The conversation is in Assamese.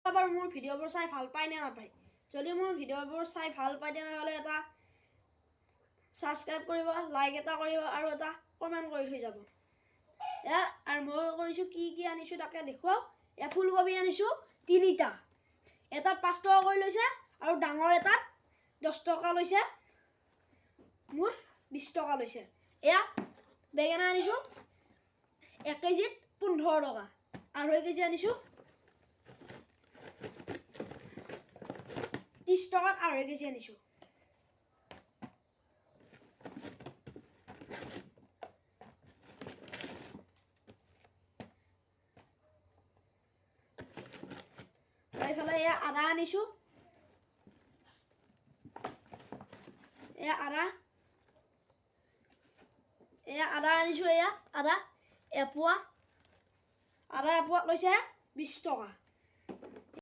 আবাৰ মোৰ ভিডিওবোৰ চাই ভাল পায় নে নাপায় যদি মোৰ ভিডিওবোৰ চাই ভাল পায় তেনেহ'লে এটা সাবস্ক্ৰাইব কৰিব লাইক এটা কৰিব আৰু এটা কমেন্ট কৰি থৈ যাব এয়া আৰম্ভ কৰিছো কি আনিছো তাকে দেখুৱাও এয়া ফুলকবি আনিছো 3টা এটা 5 টকা কৰি লৈছে আৰু ডাঙৰ এটা 10 টকা লৈছে মুঠ 20 টকা লৈছে এয়া বেঙেনা আনিছো 1 কেজিত 15 টকা আৰু 1 কেজি আনিছো 30 টকাত আৰু 1 কেজি আনিছো এইফালে এয়া আদা আনিছো এয়া আদা আনিছো এয়া আদা এপোৱা লৈছে 20 টকা